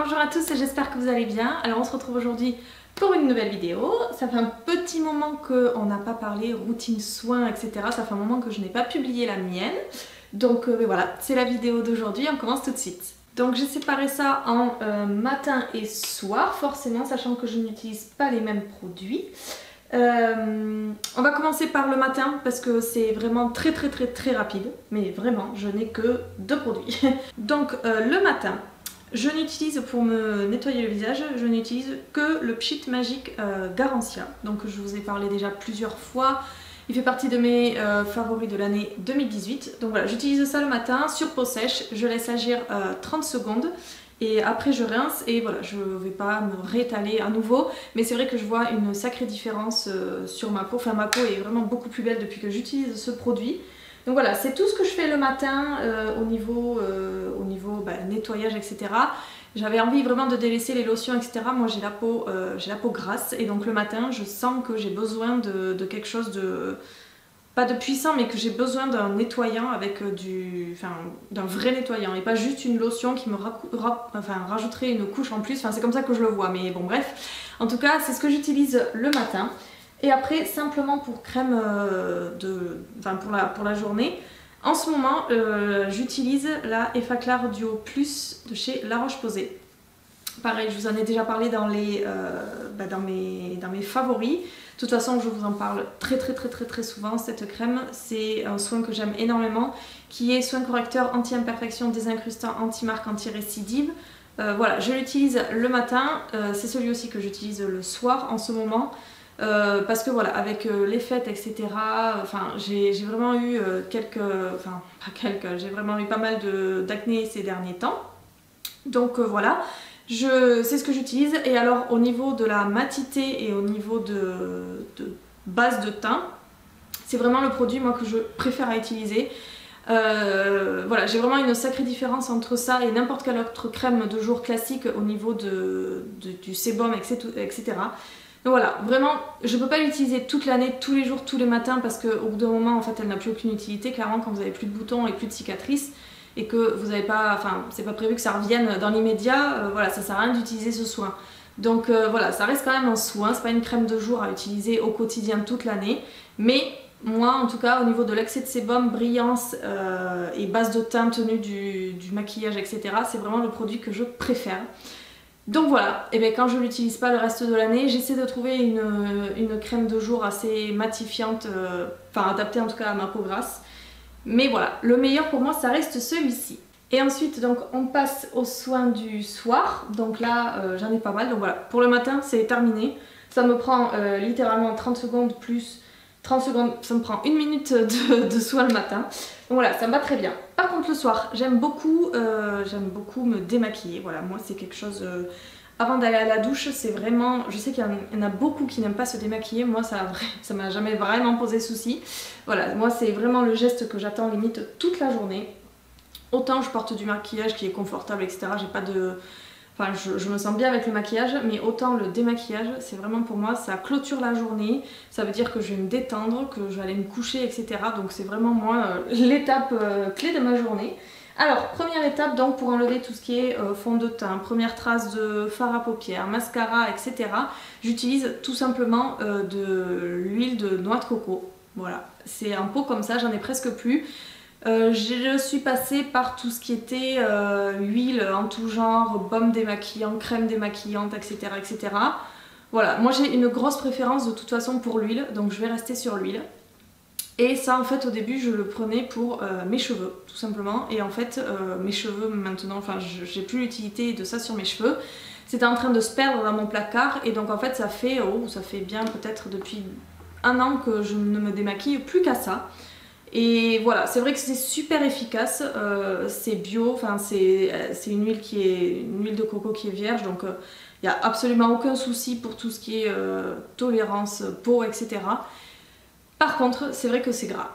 Bonjour à tous et j'espère que vous allez bien. Alors on se retrouve aujourd'hui pour une nouvelle vidéo. Ça fait un petit moment qu'on n'a pas parlé routine, soins, etc. Ça fait un moment que je n'ai pas publié la mienne. Donc voilà, c'est la vidéo d'aujourd'hui, on commence tout de suite. Donc j'ai séparé ça en matin et soir, forcément, sachant que je n'utilise pas les mêmes produits. On va commencer par le matin parce que c'est vraiment très rapide. Mais vraiment, je n'ai que 2 produits. Donc le matin, je n'utilise pour me nettoyer le visage, je n'utilise que le Pchit Magic Garancia. Donc je vous ai parlé déjà plusieurs fois. Il fait partie de mes favoris de l'année 2018. Donc voilà, j'utilise ça le matin sur peau sèche, je laisse agir 30 secondes. Et après je rince et voilà, je ne vais pas me réétaler à nouveau. Mais c'est vrai que je vois une sacrée différence sur ma peau. Enfin ma peau est vraiment beaucoup plus belle depuis que j'utilise ce produit. Donc voilà, c'est tout ce que je fais le matin au niveau nettoyage, etc. J'avais envie vraiment de délaisser les lotions, etc. Moi j'ai la peau grasse et donc le matin je sens que j'ai besoin de quelque chose de... pas de puissant, mais que j'ai besoin d'un nettoyant avec d'un vrai nettoyant et pas juste une lotion qui me rajouterait une couche en plus. Enfin c'est comme ça que je le vois, mais bon bref. En tout cas c'est ce que j'utilise le matin. Et après, simplement pour crème pour la journée, en ce moment, j'utilise la Effaclar Duo Plus de chez La Roche-Posay. Pareil, je vous en ai déjà parlé dans mes favoris. De toute façon, je vous en parle très souvent. Cette crème, c'est un soin que j'aime énormément, qui est soin correcteur anti-imperfection, désincrustant, anti-marque, anti-récidive. Voilà, je l'utilise le matin. C'est celui aussi que j'utilise le soir en ce moment. Parce que voilà, avec les fêtes, etc., j'ai vraiment eu j'ai vraiment eu pas mal d'acné ces derniers temps. Donc voilà, c'est ce que j'utilise. Et alors au niveau de la matité et au niveau de base de teint, c'est vraiment le produit moi que je préfère à utiliser. Voilà, j'ai vraiment une sacrée différence entre ça et n'importe quelle autre crème de jour classique au niveau du sébum, etc. Donc voilà, vraiment, je ne peux pas l'utiliser toute l'année, tous les jours, tous les matins, parce qu'au bout d'un moment, en fait, elle n'a plus aucune utilité. Clairement, quand vous avez plus de boutons et plus de cicatrices, et que vous n'avez pas, c'est pas prévu que ça revienne dans l'immédiat, voilà, ça sert à rien d'utiliser ce soin. Donc voilà, ça reste quand même un soin, c'est pas une crème de jour à utiliser au quotidien toute l'année, mais moi, en tout cas, au niveau de l'excès de sébum, brillance et base de teint, tenue du maquillage, etc., c'est vraiment le produit que je préfère. Donc voilà, et bien quand je l'utilise pas le reste de l'année, j'essaie de trouver une crème de jour assez matifiante, adaptée en tout cas à ma peau grasse. Mais voilà, le meilleur pour moi ça reste celui-ci. Et ensuite donc on passe aux soins du soir, donc là j'en ai pas mal, donc voilà, pour le matin c'est terminé. Ça me prend littéralement 30 secondes plus 30 secondes, ça me prend 1 minute de soin le matin. Donc voilà, ça me va très bien. Par contre le soir, j'aime beaucoup me démaquiller. Voilà, moi c'est quelque chose... avant d'aller à la douche, c'est vraiment... Je sais qu'il y en a beaucoup qui n'aiment pas se démaquiller. Moi ça m'a jamais vraiment posé souci. Voilà, moi c'est vraiment le geste que j'attends limite toute la journée. Autant je porte du maquillage qui est confortable, etc. J'ai pas de... Enfin, je me sens bien avec le maquillage, mais autant le démaquillage, c'est vraiment pour moi, ça clôture la journée, ça veut dire que je vais me détendre, que je vais aller me coucher, etc. Donc c'est vraiment moi l'étape clé de ma journée. Alors, première étape donc pour enlever tout ce qui est fond de teint, première trace de fard à paupières, mascara, etc. J'utilise tout simplement de l'huile de noix de coco. Voilà, c'est un pot comme ça, j'en ai presque plus. Je suis passée par tout ce qui était huile en tout genre, baume démaquillant, crème démaquillante, etc. etc. Voilà, moi j'ai une grosse préférence de toute façon pour l'huile, donc je vais rester sur l'huile. Et ça en fait au début je le prenais pour mes cheveux tout simplement. Et en fait mes cheveux maintenant, j'ai plus l'utilité de ça sur mes cheveux. C'était en train de se perdre dans mon placard et donc en fait ça fait bien peut-être depuis 1 an que je ne me démaquille plus qu'à ça. Et voilà, c'est vrai que c'est super efficace, c'est bio, c'est une huile une huile de coco qui est vierge, donc il n'y a absolument aucun souci pour tout ce qui est tolérance, peau, etc. Par contre, c'est vrai que c'est gras.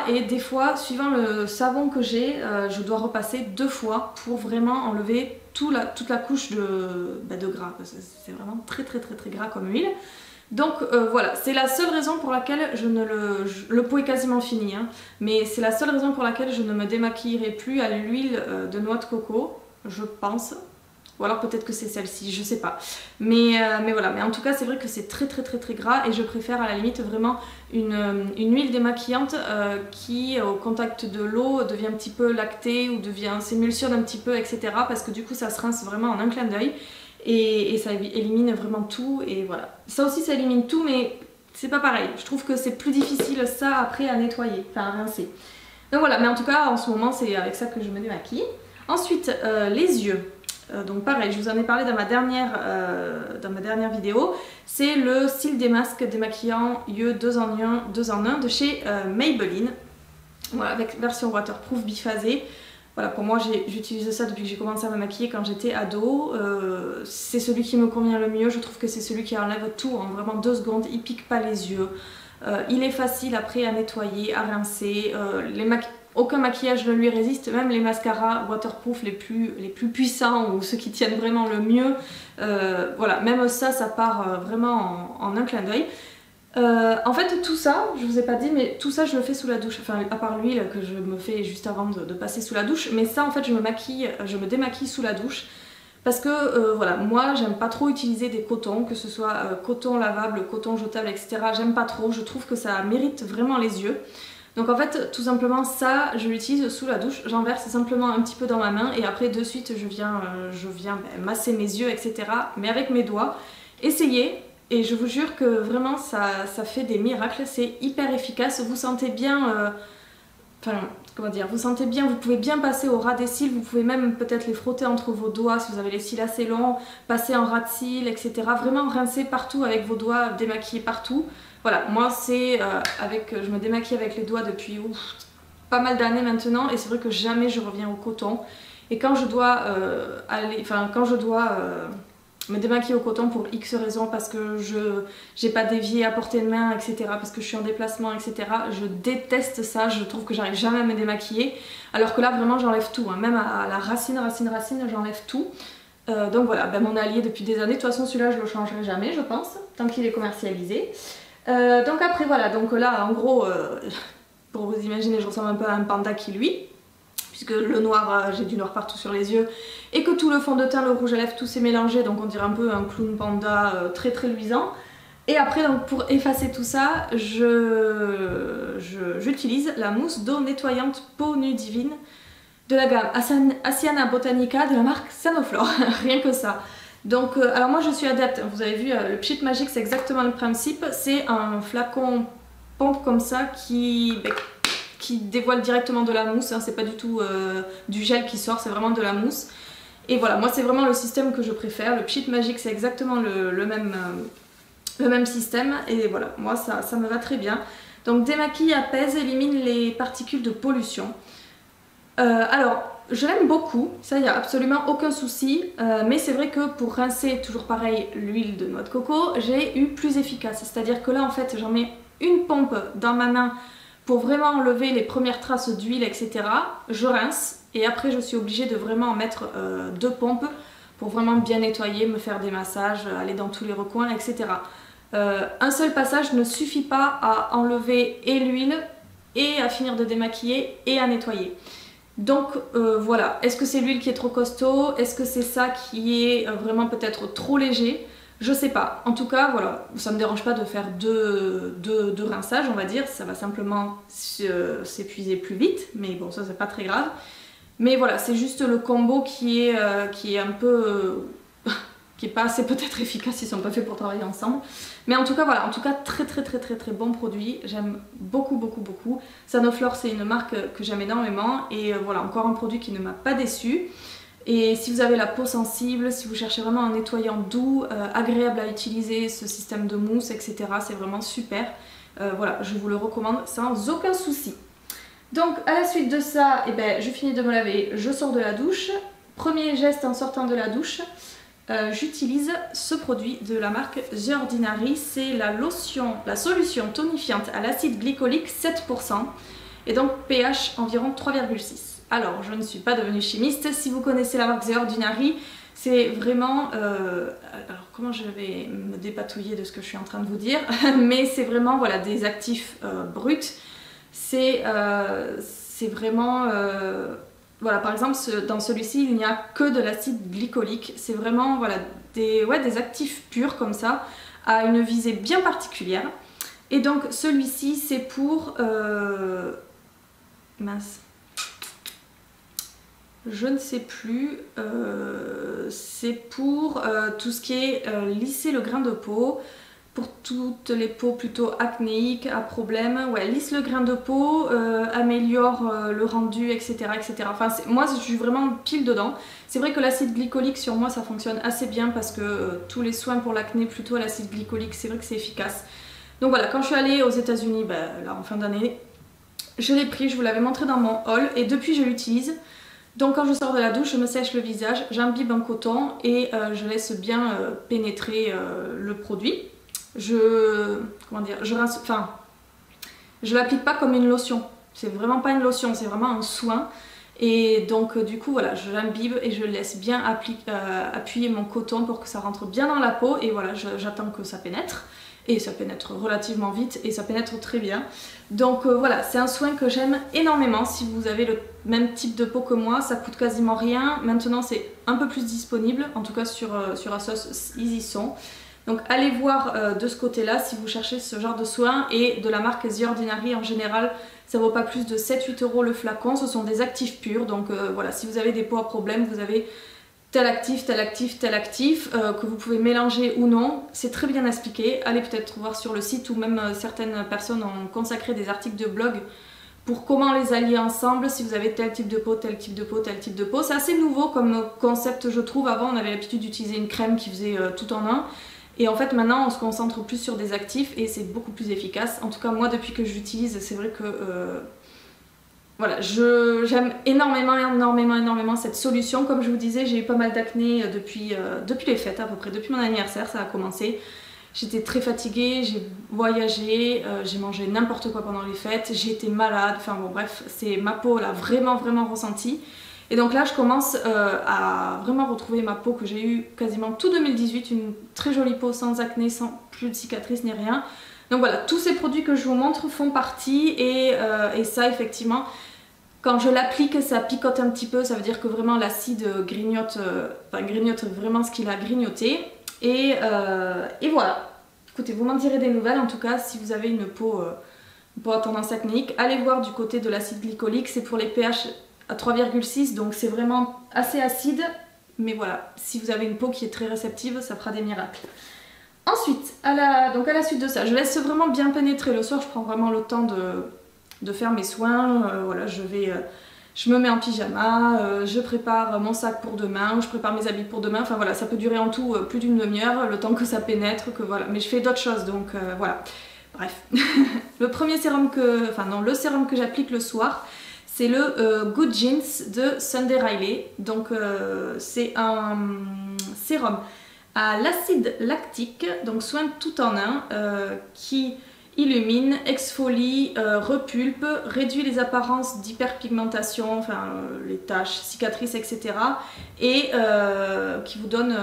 Et des fois, suivant le savon que j'ai, je dois repasser 2 fois pour vraiment enlever toute la couche de gras, parce que c'est vraiment très gras comme huile. Donc voilà, c'est la seule raison pour laquelle le pot est quasiment fini, hein, mais c'est la seule raison pour laquelle je ne me démaquillerai plus à l'huile de noix de coco. je pense. Ou alors peut-être que c'est celle-ci, je sais pas. Mais voilà, mais en tout cas c'est vrai que c'est très gras et je préfère à la limite vraiment une huile démaquillante qui au contact de l'eau devient un petit peu lactée ou s'émulsionne un petit peu, etc. Parce que du coup ça se rince vraiment en un clin d'œil et ça élimine vraiment tout et voilà. Ça aussi ça élimine tout mais c'est pas pareil. Je trouve que c'est plus difficile ça après à nettoyer, enfin à rincer. Donc voilà, mais en tout cas en ce moment c'est avec ça que je me démaquille. Ensuite les yeux. Donc pareil, je vous en ai parlé dans ma dernière vidéo, c'est le Style des masques démaquillant yeux 2 en 1 de chez Maybelline, voilà, avec version waterproof biphasé. Voilà, pour moi j'utilise ça depuis que j'ai commencé à me maquiller quand j'étais ado, c'est celui qui me convient le mieux, je trouve que c'est celui qui enlève tout en vraiment 2 secondes, il pique pas les yeux, il est facile après à nettoyer, à rincer, aucun maquillage ne lui résiste, même les mascaras waterproof les plus puissants ou ceux qui tiennent vraiment le mieux, voilà, même ça part vraiment en un clin d'œil. En fait tout ça, je vous ai pas dit, mais tout ça je le fais sous la douche, enfin à part l'huile que je me fais juste avant de passer sous la douche, mais ça en fait je me démaquille sous la douche. Parce que voilà, moi j'aime pas trop utiliser des cotons, que ce soit coton lavable, coton jetable, etc. J'aime pas trop, je trouve que ça mérite vraiment les yeux. Donc en fait tout simplement ça je l'utilise sous la douche, j'en verse simplement un petit peu dans ma main et après de suite je viens masser mes yeux, etc. mais avec mes doigts. Essayez et je vous jure que vraiment ça fait des miracles, c'est hyper efficace, vous sentez bien, enfin comment dire, vous sentez bien, vous pouvez bien passer au ras des cils, vous pouvez même peut-être les frotter entre vos doigts si vous avez les cils assez longs, passer en ras de cils, etc. Vraiment rincer partout avec vos doigts, démaquiller partout. Voilà, moi c'est je me démaquille avec les doigts depuis pas mal d'années maintenant et c'est vrai que jamais je reviens au coton. Et quand je dois me démaquiller au coton pour X raisons, parce que je j'ai pas d'évier à portée de main, etc. parce que je suis en déplacement, etc. Je déteste ça, je trouve que j'arrive jamais à me démaquiller. Alors que là vraiment j'enlève tout, hein. Même à la racine j'enlève tout. Donc voilà, ben, mon allié depuis des années, de toute façon celui-là je le changerai jamais je pense, tant qu'il est commercialisé. Donc après voilà, donc là en gros, pour vous imaginer, je ressemble un peu à un panda qui luit, puisque le noir, j'ai du noir partout sur les yeux, et que tout le fond de teint, le rouge à lèvres, tout s'est mélangé, donc on dirait un peu un clown panda très luisant. Et après donc pour effacer tout ça, j'utilise la mousse d'eau nettoyante peau Nudivine de la gamme Asiana Botanica de la marque Sanoflore, rien que ça. Donc, alors moi je suis adepte, vous avez vu, le Pchit Magique c'est exactement le principe, c'est un flacon pompe comme ça qui dévoile directement de la mousse, hein, c'est pas du tout du gel qui sort, c'est vraiment de la mousse. Et voilà, moi c'est vraiment le système que je préfère, le Pchit Magique c'est exactement le même système et voilà, moi ça me va très bien. Donc démaquille, apaise, élimine les particules de pollution. Alors, je l'aime beaucoup, ça il n'y a absolument aucun souci, mais c'est vrai que pour rincer, toujours pareil, l'huile de noix de coco, j'ai eu plus efficace. C'est-à-dire que là en fait j'en mets une pompe dans ma main pour vraiment enlever les premières traces d'huile, etc. Je rince et après je suis obligée de vraiment en mettre 2 pompes pour vraiment bien nettoyer, me faire des massages, aller dans tous les recoins, etc. Un seul passage ne suffit pas à enlever et l'huile et à finir de démaquiller et à nettoyer. Donc voilà, est-ce que c'est l'huile qui est trop costaud? Est-ce que c'est ça qui est vraiment peut-être trop léger? Je sais pas. En tout cas, voilà, ça me dérange pas de faire deux rinçages, on va dire. Ça va simplement s'épuiser plus vite, mais bon, ça c'est pas très grave. Mais voilà, c'est juste le combo qui est un peu... qui est pas assez peut-être efficace, ils sont pas faits pour travailler ensemble. Mais en tout cas voilà, en tout cas très bon produit, j'aime beaucoup. Sanoflore c'est une marque que j'aime énormément et voilà, encore un produit qui ne m'a pas déçue. Et si vous avez la peau sensible, si vous cherchez vraiment un nettoyant doux, agréable à utiliser, ce système de mousse, etc., c'est vraiment super. Voilà, je vous le recommande sans aucun souci. Donc à la suite de ça, eh ben, je finis de me laver, je sors de la douche. Premier geste en sortant de la douche, j'utilise ce produit de la marque The Ordinary, c'est la solution tonifiante à l'acide glycolique 7% et donc pH environ 3,6. Alors je ne suis pas devenue chimiste, si vous connaissez la marque The Ordinary, c'est vraiment, alors comment je vais me dépatouiller de ce que je suis en train de vous dire, mais c'est vraiment voilà, des actifs bruts, c'est vraiment... voilà, par exemple dans celui-ci il n'y a que de l'acide glycolique, c'est vraiment voilà, des actifs purs comme ça, à une visée bien particulière. Et donc celui-ci c'est pour... mince. Je ne sais plus, c'est pour tout ce qui est lisser le grain de peau, pour toutes les peaux plutôt acnéiques, à problème, ouais, lisse le grain de peau, améliore le rendu, etc. etc. Enfin, moi je suis vraiment pile dedans. C'est vrai que l'acide glycolique sur moi ça fonctionne assez bien parce que tous les soins pour l'acné plutôt à l'acide glycolique, c'est vrai que c'est efficace. Donc voilà, quand je suis allée aux États-Unis, là en fin d'année, je l'ai pris, je vous l'avais montré dans mon haul et depuis je l'utilise. Donc quand je sors de la douche, je me sèche le visage, j'imbibe un coton et je laisse bien pénétrer le produit. Comment dire, je l'applique pas comme une lotion. C'est vraiment pas une lotion, c'est vraiment un soin. Et donc du coup voilà, je l'imbibe et je laisse bien appuyer mon coton pour que ça rentre bien dans la peau. Et voilà, j'attends que ça pénètre. Et ça pénètre relativement vite et ça pénètre très bien. Donc voilà, c'est un soin que j'aime énormément. Si vous avez le même type de peau que moi, ça coûte quasiment rien. Maintenant c'est un peu plus disponible, en tout cas sur ASOS ils y sont. Donc allez voir de ce côté là si vous cherchez ce genre de soin. Et de la marque The Ordinary en général, ça vaut pas plus de 7-8 € le flacon. Ce sont des actifs purs, donc voilà, si vous avez des peaux à problème, vous avez tel actif, tel actif, tel actif, que vous pouvez mélanger ou non, c'est très bien expliqué. Allez peut-être voir sur le site ou même certaines personnes ont consacré des articles de blog pour comment les allier ensemble, si vous avez tel type de peau, tel type de peau, tel type de peau. C'est assez nouveau comme concept je trouve. Avant on avait l'habitude d'utiliser une crème qui faisait tout en un. Et en fait maintenant on se concentre plus sur des actifs et c'est beaucoup plus efficace. En tout cas moi depuis que je l'utilise, c'est vrai que... voilà, j'aime énormément cette solution. Comme je vous disais, j'ai eu pas mal d'acné depuis les fêtes à peu près, depuis mon anniversaire ça a commencé. J'étais très fatiguée, j'ai voyagé, j'ai mangé n'importe quoi pendant les fêtes, j'ai été malade, enfin bon bref, c'est ma peau l'a vraiment ressenti. Et donc là je commence à vraiment retrouver ma peau que j'ai eue quasiment tout 2018, une très jolie peau sans acné, sans plus de cicatrices ni rien. Donc voilà, tous ces produits que je vous montre font partie et ça effectivement, quand je l'applique ça picote un petit peu, ça veut dire que vraiment l'acide grignote, grignote vraiment ce qu'il a grignoté. Et voilà, écoutez, vous m'en direz des nouvelles en tout cas si vous avez une peau à tendance acnéique. Allez voir du côté de l'acide glycolique, c'est pour les pH à 3,6 donc c'est vraiment assez acide. Mais voilà, si vous avez une peau qui est très réceptive, ça fera des miracles. Ensuite, à la suite de ça, je laisse vraiment bien pénétrer. Le soir, je prends vraiment le temps de faire mes soins. Voilà, je me mets en pyjama, je prépare mon sac pour demain, je prépare mes habits pour demain. Enfin voilà, ça peut durer en tout plus d'une demi-heure, le temps que ça pénètre, que voilà. Mais je fais d'autres choses, donc voilà. Bref. Le sérum que j'applique le soir, c'est le Good Jeans de Sunday Riley. Donc c'est un sérum à l'acide lactique, donc soin tout en un, qui illumine, exfolie, repulpe, réduit les apparences d'hyperpigmentation, enfin les taches, cicatrices, etc. et qui vous donne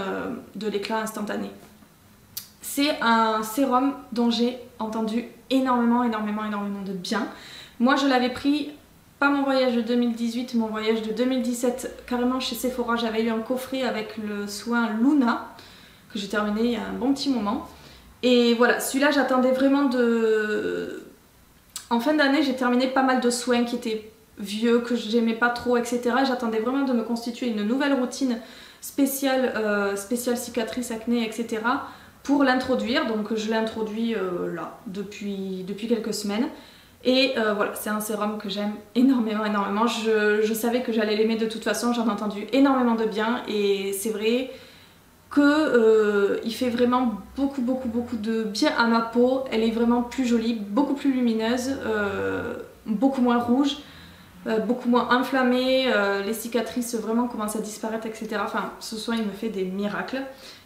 de l'éclat instantané. C'est un sérum dont j'ai entendu énormément de bien. Moi je l'avais pris, pas mon voyage de 2018, mon voyage de 2017, carrément chez Sephora. J'avais eu un coffret avec le soin Luna, que j'ai terminé il y a un bon petit moment. Et voilà, celui-là j'attendais vraiment de... En fin d'année j'ai terminé pas mal de soins qui étaient vieux, que j'aimais pas trop, etc. J'attendais vraiment de me constituer une nouvelle routine spéciale cicatrice, acné, etc. pour l'introduire. Donc je l'ai introduit là, depuis quelques semaines. Et voilà, c'est un sérum que j'aime énormément. Je savais que j'allais l'aimer de toute façon, j'en ai entendu énormément de bien. Et c'est vrai que il fait vraiment beaucoup de bien à ma peau. Elle est vraiment plus jolie, beaucoup plus lumineuse, beaucoup moins rouge, beaucoup moins inflammée, les cicatrices vraiment commencent à disparaître, etc. Enfin, ce soin il me fait des miracles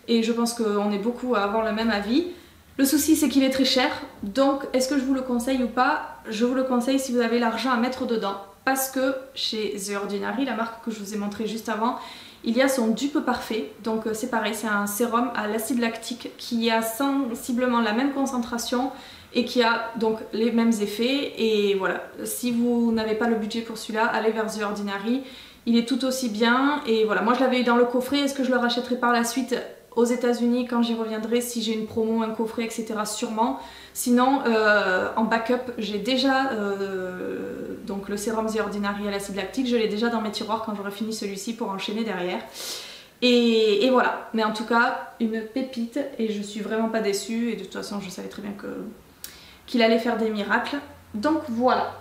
et je pense qu'on est beaucoup à avoir le même avis. Le souci c'est qu'il est très cher, donc est-ce que je vous le conseille ou pas? Je vous le conseille si vous avez l'argent à mettre dedans, parce que chez The Ordinary, la marque que je vous ai montrée juste avant, il y a son dupe parfait. Donc c'est pareil, c'est un sérum à l'acide lactique qui a sensiblement la même concentration et qui a donc les mêmes effets. Et voilà, si vous n'avez pas le budget pour celui-là, allez vers The Ordinary. il est tout aussi bien. Et voilà, moi je l'avais eu dans le coffret. Est-ce que je le rachèterai par la suite aux États-Unis quand j'y reviendrai, si j'ai une promo, un coffret, etc. Sûrement. Sinon, en backup, j'ai déjà donc le sérum The Ordinary à l'acide lactique. Je l'ai déjà dans mes tiroirs quand j'aurai fini celui-ci pour enchaîner derrière. Et voilà, mais en tout cas, une pépite et je suis vraiment pas déçue. Et de toute façon, je savais très bien qu'il allait faire des miracles. Donc voilà.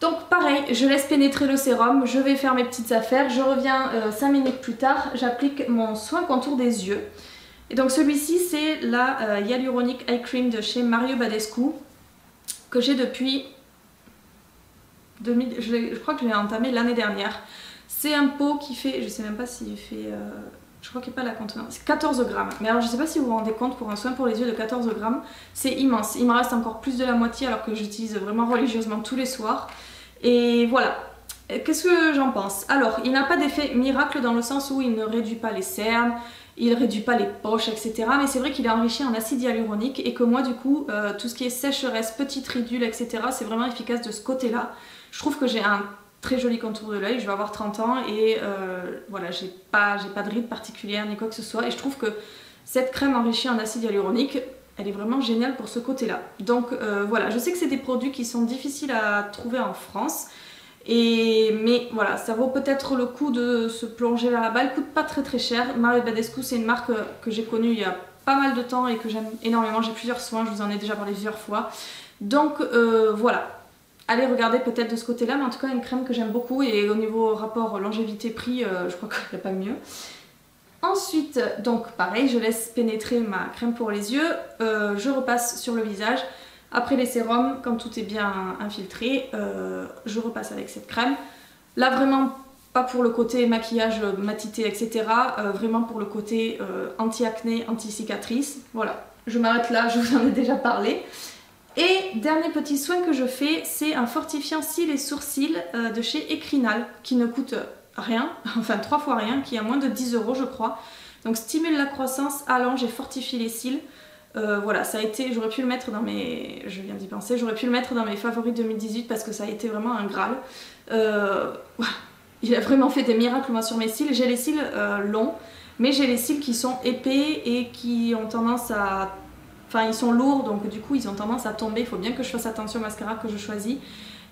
Donc pareil, je laisse pénétrer le sérum, je vais faire mes petites affaires, je reviens 5 minutes plus tard, j'applique mon soin contour des yeux. Et donc celui-ci c'est la Hyaluronic Eye Cream de chez Mario Badescu, que j'ai depuis... je crois que je l'ai entamé l'année dernière. C'est un pot qui fait, je sais même pas s'il fait... je crois qu'il n'y a pas la contenance, c'est 14 grammes. Mais alors je sais pas si vous vous rendez compte, pour un soin pour les yeux de 14 grammes, c'est immense. Il me reste encore plus de la moitié alors que j'utilise vraiment religieusement tous les soirs. Et voilà, qu'est-ce que j'en pense? Alors, il n'a pas d'effet miracle dans le sens où il ne réduit pas les cernes, il ne réduit pas les poches, etc. Mais c'est vrai qu'il est enrichi en acide hyaluronique et que moi, du coup, tout ce qui est sécheresse, petites ridules, etc., c'est vraiment efficace de ce côté-là. Je trouve que j'ai un très joli contour de l'œil, je vais avoir 30 ans et voilà, j'ai pas de rides particulières ni quoi que ce soit. Et je trouve que cette crème enrichie en acide hyaluronique, elle est vraiment géniale pour ce côté-là. Donc voilà, je sais que c'est des produits qui sont difficiles à trouver en France. Mais voilà, ça vaut peut-être le coup de se plonger là-bas. Elle coûte pas très cher. Mario Badescu, c'est une marque que j'ai connue il y a pas mal de temps et que j'aime énormément. J'ai plusieurs soins, je vous en ai déjà parlé plusieurs fois. Donc voilà, allez regarder peut-être de ce côté-là. Mais en tout cas, une crème que j'aime beaucoup. Et au niveau rapport longévité-prix, je crois qu'il n'y a pas mieux. Ensuite, donc pareil, je laisse pénétrer ma crème pour les yeux, je repasse sur le visage. Après les sérums, quand tout est bien infiltré, je repasse avec cette crème. Là vraiment pas pour le côté maquillage, matité, etc. Vraiment pour le côté anti-acné, anti-cicatrice. Voilà, je m'arrête là, je vous en ai déjà parlé. Et dernier petit soin que je fais, c'est un fortifiant cils et sourcils de chez Ecrinal, qui ne coûte rien, enfin 3 fois rien, qui est à moins de 10 € je crois. Donc stimule la croissance, allonge et fortifie les cils. Voilà, ça a été, j'aurais pu le mettre dans mes, je viens d'y penser, j'aurais pu le mettre dans mes favoris 2018 parce que ça a été vraiment un Graal. Il a vraiment fait des miracles moi sur mes cils. J'ai les cils longs, mais j'ai les cils qui sont épais et qui ont tendance à... Enfin ils sont lourds donc du coup ils ont tendance à tomber, il faut bien que je fasse attention au mascara que je choisis.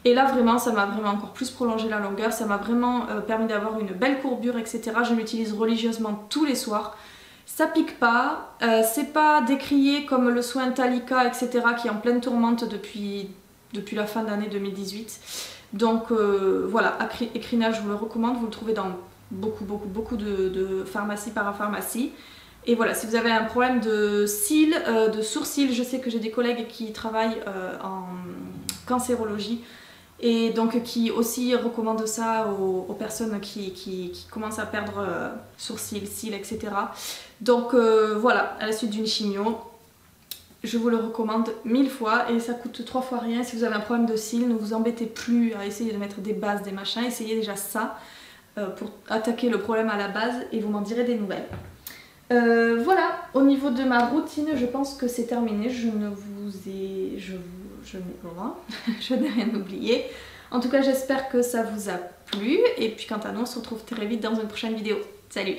Et là vraiment ça m'a vraiment encore plus prolongé la longueur, ça m'a vraiment permis d'avoir une belle courbure, etc. Je l'utilise religieusement tous les soirs. Ça pique pas, c'est pas décrié comme le soin Talika, etc. qui est en pleine tourmente depuis la fin d'année 2018. Donc voilà, Ecrinal je vous le recommande, vous le trouvez dans beaucoup de pharmacies, parapharmacies. Et voilà, si vous avez un problème de cils, de sourcils, je sais que j'ai des collègues qui travaillent en cancérologie et donc qui aussi recommandent ça aux personnes qui commencent à perdre sourcils, cils, etc. Donc voilà, à la suite d'une chimio, je vous le recommande 1000 fois et ça coûte 3 fois rien. Si vous avez un problème de cils, ne vous embêtez plus à essayer de mettre des bases, des machins, essayez déjà ça pour attaquer le problème à la base et vous m'en direz des nouvelles. Voilà, au niveau de ma routine, je pense que c'est terminé. Je n'ai rien oublié. En tout cas, j'espère que ça vous a plu. Et puis quant à nous, on se retrouve très vite dans une prochaine vidéo. Salut!